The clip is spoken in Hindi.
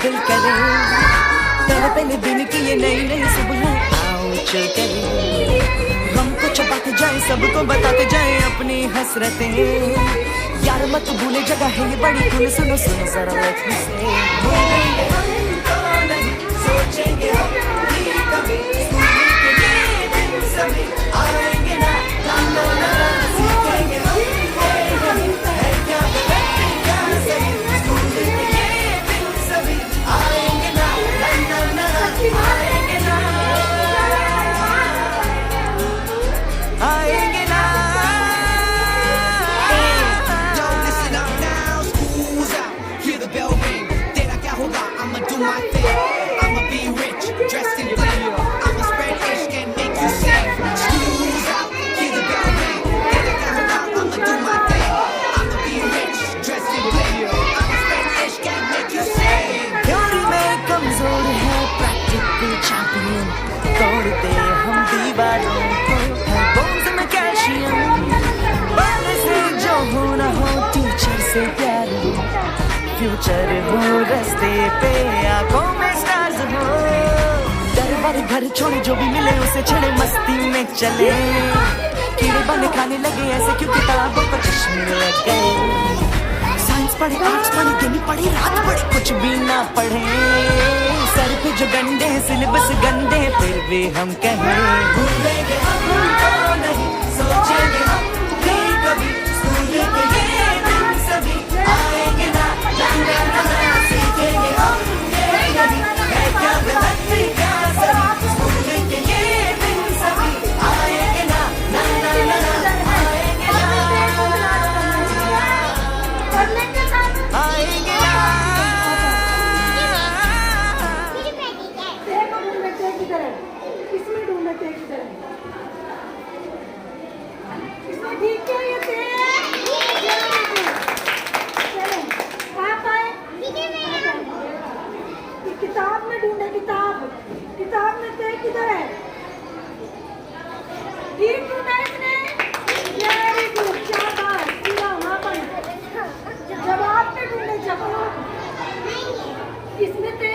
दिल करे तेरे पहले दिन की ये नई नई सुबह आओ चल करे हमको चबाते जाए सबको बताते जाए अपनी हसरतें यार मत भूले जगह है ये बड़ी धुन सुनो सुनो जरा लेट मी से सोचेंगे हम कभी सभी आएंगे ना सीखेंगे हम है क्या सही ये दिन सभी आएंगे ना आएंगे ना आएंगे ना Yo, listen up now, school's out, hear the bell ring. तेरा क्या होगा? I'ma do my thing. I'ma be rich, dressed in bling. I'ma spread ishq and make you sing. School's out, hear the bell ring. तेरा क्या होगा? I'ma do my thing. I'ma be rich, dressed in bling. I'ma spread ishq and make you sing. Theory में कमजोर है practical champion. तोड़ दे हम दीवारों को हर बोन्स में कैल्शियम. बाल से जो हो ना हो टीचर से प्यार हो. फ्यूचर हो रास्ते पे आंखों में स्टार्स हो. दरबार घर छोड़े जो भी मिले उसे छेड़े मस्ती में चले. कीड़े बने खाने लगे ऐसे क्यों किताबों को चश्मे लग गए. साइंस पढ़े आर्ट्स पढ़े गेमी पढ़े रात पढ़े कुछ भी ना पढ़े. सर पे जो गंदे सिलेबस गंदे फिर भी हम कहें भूलेंगे हमको नहीं सोचेंगे हम भी कभी स्कूल के ये दिन सभी आएंगे ना सीखेंगे हम ये नहीं है क्या गलत क्या सही स्कूल के ये दिन सभी आएंगे ना आएंगे ना आएंगे ना. इसमें ढूंढना थे किधर इसमें ठीक है ये थे चले कहाँ पाए किताब में ढूंढे किताब में थे किधर है ठीक ढूंढा इसने वेरी गुड शाबाश पूरा वहाँ पर जवाब में ढूंढे जवाब इसमें थे